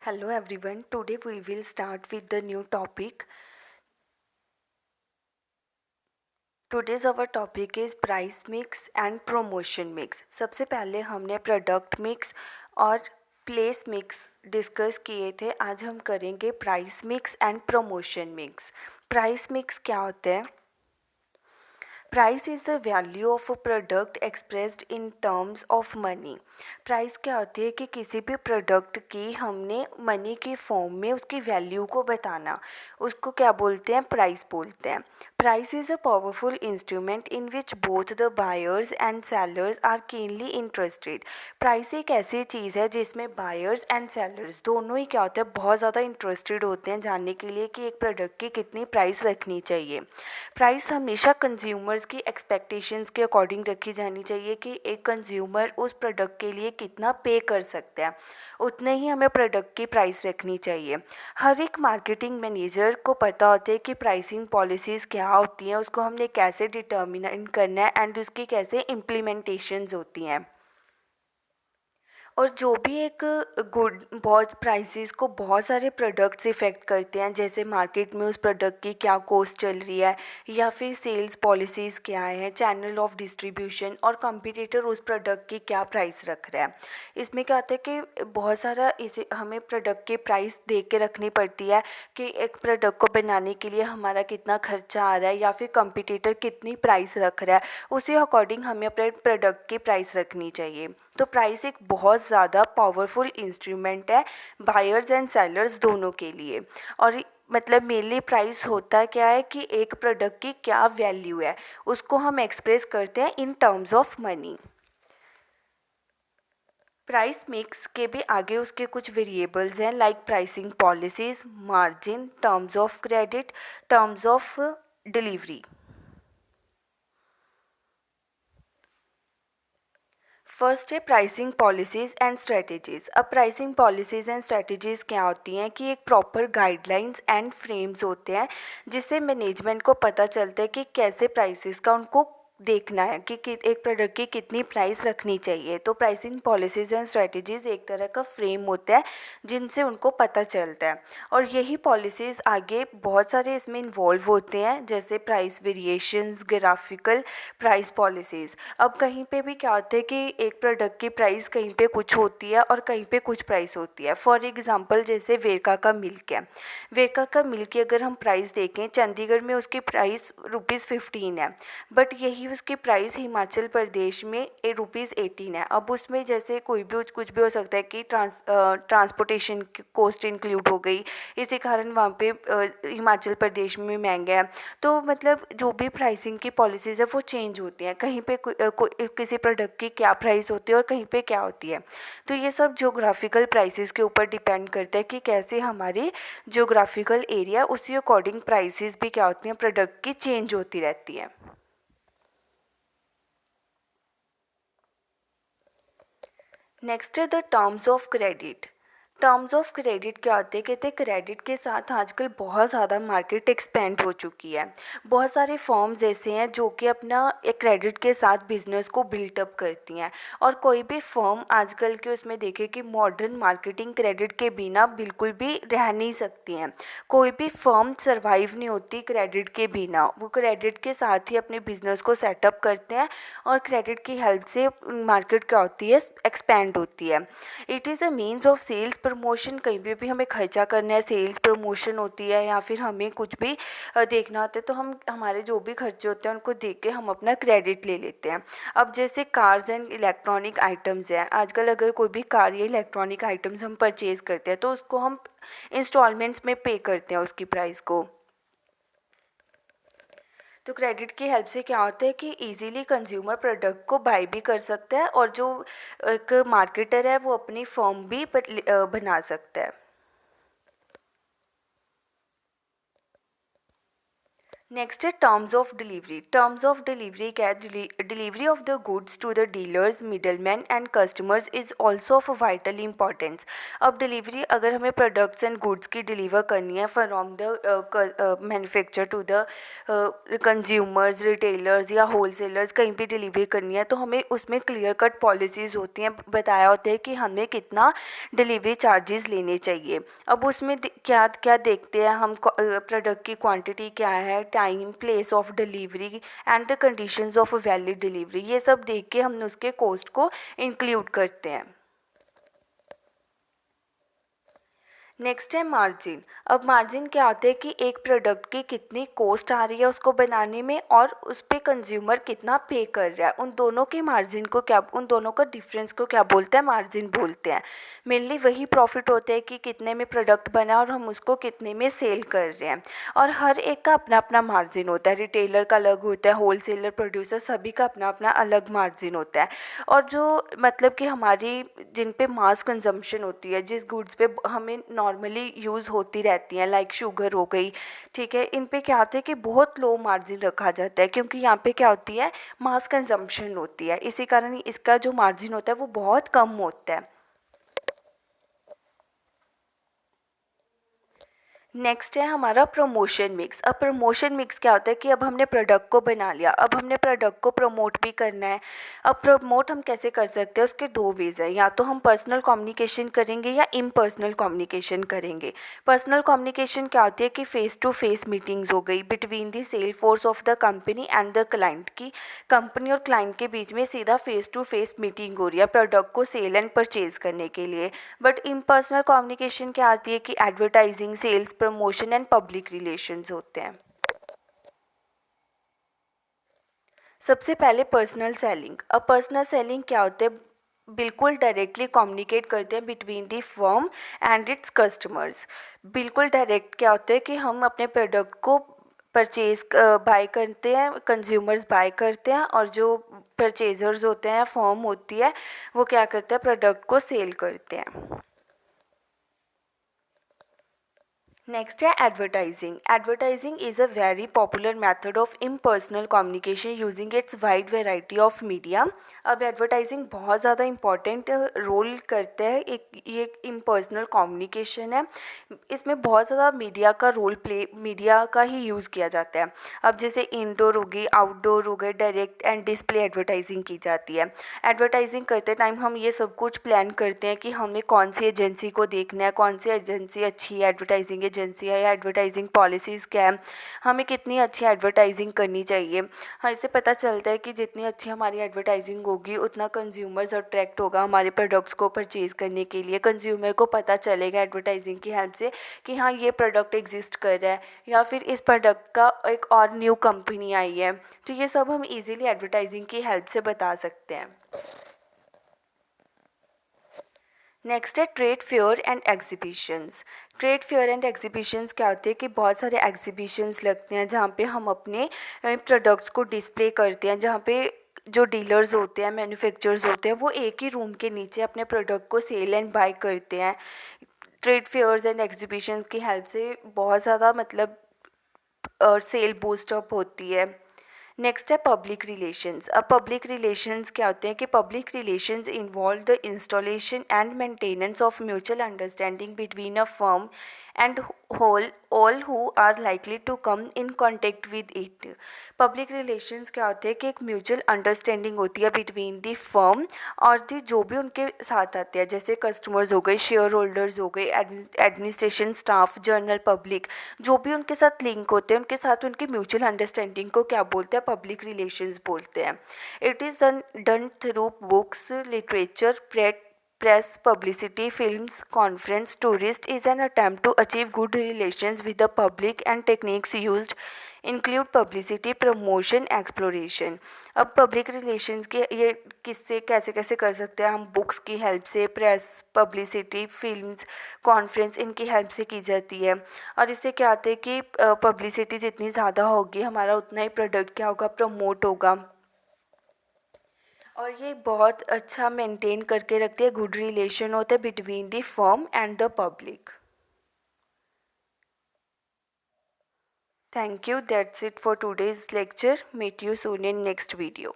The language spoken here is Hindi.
Hello everyone, today we will start with the new topic. Today's our topic is price mix and promotion mix. सबसे पहले हमने प्रोडक्ट मिक्स और प्लेस मिक्स डिस्कस किए थे. आज हम करेंगे price mix and promotion mix. Price mix क्या होता है? Price is the value of a product expressed in terms of money. Price क्या होती है कि किसी भी प्रोडक्ट की हमने मनी के फॉर्म में उसकी वैल्यू को बताना, उसको क्या बोलते हैं? प्राइस बोलते हैं. Price is a powerful instrument in which both the buyers and sellers are keenly interested. Price एक ऐसी चीज़ है जिसमें बायर्स एंड सेलर्स दोनों ही क्या होते हैं, बहुत ज़्यादा इंटरेस्टेड होते हैं जानने के लिए कि एक प्रोडक्ट की कितनी प्राइस रखनी चाहिए. प्राइस हमेशा कंज्यूमर्स की एक्सपेक्टेशंस के अकॉर्डिंग रखी जानी चाहिए कि एक कंज्यूमर उस प्रोडक्ट के लिए कितना पे कर सकता है, उतने ही हमें प्रोडक्ट की प्राइस रखनी चाहिए. हर एक मार्केटिंग मैनेजर को पता होता है कि प्राइसिंग पॉलिसीज़ क्या होती हैं, उसको हमने कैसे डिटर्मिन करना है एंड उसकी कैसे इम्प्लीमेंटेशंस होती हैं. और जो भी एक गुड बहुत प्राइसेस को बहुत सारे प्रोडक्ट्स इफ़ेक्ट करते हैं, जैसे मार्केट में उस प्रोडक्ट की क्या कॉस्ट चल रही है या फिर सेल्स पॉलिसीज़ क्या है, चैनल ऑफ डिस्ट्रीब्यूशन और कंपटीटर उस प्रोडक्ट की क्या प्राइस रख रहा है. इसमें क्या होता है कि बहुत सारा इसे हमें प्रोडक्ट की प्राइस देख के रखनी पड़ती है कि एक प्रोडक्ट को बनाने के लिए हमारा कितना खर्चा आ रहा है या फिर कंपटीटर कितनी प्राइस रख रहा है, उसी अकॉर्डिंग हमें अपने प्रोडक्ट की प्राइस रखनी चाहिए. तो प्राइस एक बहुत ज़्यादा पावरफुल इंस्ट्रूमेंट है बायर्स एंड सेलर्स दोनों के लिए. और मतलब मेनली प्राइस होता क्या है कि एक प्रोडक्ट की क्या वैल्यू है, उसको हम एक्सप्रेस करते हैं in terms of money. Price mix के भी आगे उसके कुछ वेरिएबल्स हैं like pricing policies, margin, terms of credit, terms of delivery. First है प्राइसिंग पॉलिसीज़ एंड स्ट्रेटजीज़. अब प्राइसिंग पॉलिसीज़ एंड स्ट्रेटजीज़ क्या होती हैं कि एक प्रॉपर गाइडलाइंस एंड फ्रेम्स होते हैं जिससे मैनेजमेंट को पता चलता है कि कैसे प्राइसेस का उनको देखना है कि एक प्रोडक्ट की कितनी प्राइस रखनी चाहिए. तो प्राइसिंग पॉलिसीज़ एंड स्ट्रेटजीज़ एक तरह का फ्रेम होता है जिनसे उनको पता चलता है. और यही पॉलिसीज़ आगे बहुत सारे इसमें इन्वॉल्व होते हैं, जैसे price variations, graphical price policies. अब कहीं पे भी क्या होता है कि एक प्रोडक्ट की प्राइस कहीं पे कुछ होती है और कहीं पे कुछ प्राइस होती है. फॉर एग्जांपल जैसे वेरका का मिल्क है. वेरका का मिल्क की अगर हम प्राइस देखें, चंडीगढ़ में उसकी प्राइस ₹15 है, बट यही उसकी प्राइस हिमाचल प्रदेश में ₹18 है. अब उसमें जैसे कोई भी कुछ भी हो सकता है कि ट्रांसपोर्टेशन कॉस्ट इंक्लूड हो गई, इसी कारण वहाँ पे हिमाचल प्रदेश में महंगा है. तो मतलब जो भी प्राइसिंग की पॉलिसीज़ है वो चेंज होती हैं, कहीं पे किसी प्रोडक्ट की क्या प्राइस होती है और कहीं पे क्या होती है. तो ये सब जोग्राफिकल प्राइसेस के ऊपर डिपेंड करता है कि कैसे हमारी जोग्राफिकल एरिया उसी अकॉर्डिंग प्राइसेस भी क्या होती हैं प्रोडक्ट की चेंज होती रहती हैं. नेक्स्ट है the terms of credit. Terms of credit क्या होते हैं? कहते हैं क्रेडिट के साथ आजकल बहुत ज़्यादा मार्केट एक्सपेंड हो चुकी है. बहुत सारे फर्म्स ऐसे हैं जो कि अपना एक क्रेडिट के साथ बिजनेस को बिल्टअप करती हैं. और कोई भी फर्म आजकल के उसमें देखे कि मॉडर्न मार्केटिंग क्रेडिट के बिना बिल्कुल भी रह नहीं सकती हैं. कोई भी फर्म सर्वाइव नहीं होती क्रेडिट के बिना. वो क्रेडिट के साथ ही अपने बिजनेस को सेटअप करते हैं और क्रेडिट की हेल्प से मार्केट क्या होती है, एक्सपेंड होती है. It is a means of sales promotion. कहीं पे भी हमें खर्चा करना है, सेल्स प्रमोशन होती है या फिर हमें कुछ भी देखना होता है, तो हम हमारे जो भी खर्चे होते हैं उनको देख के हम अपना क्रेडिट ले लेते हैं. अब जैसे कार्स एंड इलेक्ट्रॉनिक आइटम्स हैं, आजकल अगर कोई भी कार या इलेक्ट्रॉनिक आइटम्स हम परचेज़ करते हैं तो उसको हम इंस्टॉलमेंट्स में पे करते हैं उसकी प्राइस को. तो क्रेडिट की हेल्प से क्या होता है कि इजीली कंज्यूमर प्रोडक्ट को बाय भी कर सकता है और जो एक मार्केटर है वो अपनी फर्म भी बना सकता है. नेक्स्ट है terms of delivery. Terms of delivery क्या है? Delivery of the goods to the dealers, middleman and customers is also of vital importance. अब डिलीवरी, अगर हमें प्रोडक्ट्स एंड गुड्स की डिलीवर करनी है from the manufacture to the consumers, retailers या होलसेलर्स, कहीं भी डिलीवरी करनी है तो हमें उसमें क्लियर कट पॉलिसीज़ होती हैं, बताया होता है कि हमें कितना डिलीवरी चार्जेस लेने चाहिए। अब उसमें क्या क्या देखते हैं हम, प्रोडक्ट की क्वांटिटी क्या है, time, place of delivery and the conditions of valid delivery, ये सब देख के हम उसके कॉस्ट को इंक्लूड करते हैं। नेक्स्ट है मार्जिन। अब मार्जिन क्या होता है कि एक प्रोडक्ट की कितनी कॉस्ट आ रही है उसको बनाने में और उस पर कंज्यूमर कितना पे कर रहा है, उन दोनों के मार्जिन को क्या, उन दोनों का डिफरेंस को क्या बोलते हैं? मार्जिन बोलते हैं। मेनली वही प्रॉफिट होता है कि कितने में प्रोडक्ट बना और हम उसको कितने में सेल कर रहे हैं, और हर एक का अपना अपना मार्जिन होता है। रिटेलर का अलग होता है, होलसेलर, प्रोड्यूसर, सभी का अपना अपना अलग मार्जिन होता है। और जो मतलब कि हमारी जिन पे मास कंजम्पशन होती है, जिस गुड्स पे हमें नॉर्मली यूज़ होती रहती हैं, लाइक शुगर हो गई, ठीक है, इन पे क्या होता है कि बहुत लो मार्जिन रखा जाता है, क्योंकि यहाँ पे क्या होती है, मास कंजम्पशन होती है, इसी कारण इसका जो मार्जिन होता है वो बहुत कम होता है। नेक्स्ट है हमारा प्रमोशन मिक्स। अब प्रमोशन मिक्स क्या होता है कि अब हमने प्रोडक्ट को बना लिया, अब हमने प्रोडक्ट को प्रमोट भी करना है। अब प्रमोट हम कैसे कर सकते हैं? उसके दो वेज हैं, या तो हम पर्सनल कम्युनिकेशन करेंगे या इम्पर्सनल कम्युनिकेशन करेंगे। पर्सनल कम्युनिकेशन क्या होती है कि फेस टू फेस मीटिंग्स हो गई between the sale force of the company and the client, की कंपनी और क्लाइंट के बीच में सीधा फेस टू फेस मीटिंग हो रही है प्रोडक्ट को सेल एंड परचेज करने के लिए। बट इम्पर्सनल कम्युनिकेशन क्या आती है कि advertising, sales, promotion and public relations होते हैं। सबसे पहले पर्सनल सेलिंग। अब पर्सनल सेलिंग क्या होते हैं? बिल्कुल डायरेक्टली कम्युनिकेट करते हैं between the firm and its customers. बिल्कुल डायरेक्ट क्या होता है कि हम अपने प्रोडक्ट को परचेज बाय करते हैं, कंज्यूमर्स बाय करते हैं, और जो परचेजर्स होते हैं, फर्म होती है, वो क्या करते हैं, प्रोडक्ट को सेल करते हैं। नेक्स्ट है advertising. Advertising is a very popular method of impersonal communication using its wide variety of media. अब एडवर्टाइजिंग बहुत ज़्यादा इंपॉर्टेंट रोल करता है, एक ये एक इम्पर्सनल कम्युनिकेशन है। इसमें बहुत ज़्यादा मीडिया का रोल प्ले, मीडिया का ही यूज़ किया जाता है। अब जैसे इंडोर हो गई, आउटडोर हो गए, डायरेक्ट एंड डिस्प्ले एडवर्टाइजिंग की जाती है। एडवर्टाइजिंग करते टाइम हम ये सब कुछ प्लान करते हैं कि हमें कौन सी एजेंसी को देखना है, कौन सी एजेंसी अच्छी है, एडवर्टाइजिंग एजेंसी है, या एडवर्टाइजिंग पॉलिसीज़ क्या है, हमें कितनी अच्छी एडवर्टाइजिंग करनी चाहिए। हाँ, इससे पता चलता है कि जितनी अच्छी हमारी एडवर्टाइजिंग होगी उतना कंज्यूमर्स अट्रैक्ट होगा हमारे प्रोडक्ट्स को परचेज़ करने के लिए। कंज्यूमर को पता चलेगा एडवर्टाइजिंग की हेल्प से कि हाँ, ये प्रोडक्ट एग्जिस्ट कर रहा है, या फिर इस प्रोडक्ट का एक और न्यू कंपनी आई है। तो ये सब हम इजीली एडवर्टाइजिंग की हेल्प से बता सकते हैं। नेक्स्ट है trade fair and exhibitions. Trade fair and exhibitions क्या होते हैं कि बहुत सारे एग्जीबिशंस लगते हैं जहाँ पे हम अपने प्रोडक्ट्स को डिस्प्ले करते हैं, जहाँ पे जो डीलर्स होते हैं, मैन्युफैक्चरर्स होते हैं, वो एक ही रूम के नीचे अपने प्रोडक्ट को सेल एंड बाय करते हैं। ट्रेड फेयर्स एंड एग्जीबिशंस की हेल्प से बहुत ज़्यादा मतलब सेल बूस्ट अप होती है। नेक्स्ट है पब्लिक रिलेशंस। अब पब्लिक रिलेशंस क्या होते हैं कि public relations involve the installation and maintenance of mutual understanding between a firm and whole all who are likely to come in contact with it. Public relations क्या होते हैं कि एक म्यूचुअल अंडरस्टैंडिंग होती है बिटवीन दी फर्म और दी जो भी उनके साथ आते हैं, जैसे कस्टमर्स हो गए, शेयर होल्डर्स हो गए, एडमिनिस्ट्रेशन स्टाफ, जनरल पब्लिक, जो भी उनके साथ लिंक होते हैं, उनके साथ उनकी म्यूचुअल अंडरस्टैंडिंग को क्या बोलते हैं? पब्लिक रिलेशंस बोलते हैं। It is done through books, literature, press, publicity, films, conference, tourist is an attempt to achieve good relations with the public and techniques used include publicity, promotion, exploration। अब पब्लिक रिलेशंस के ये किससे कैसे कैसे कर सकते हैं हम? बुक्स की हेल्प से, प्रेस, पब्लिसिटी, फिल्म्स, कॉन्फ्रेंस, इनकी हेल्प से की जाती है। और इससे क्या होता है कि पब्लिसिटी जितनी ज़्यादा होगी हमारा उतना ही प्रोडक्ट क्या होगा? प्रमोट होगा। और ये बहुत अच्छा मेंटेन करके रखती है, गुड रिलेशन होते हैं between the firm and the public. Thank you. That's it for today's lecture. Meet you soon in next video.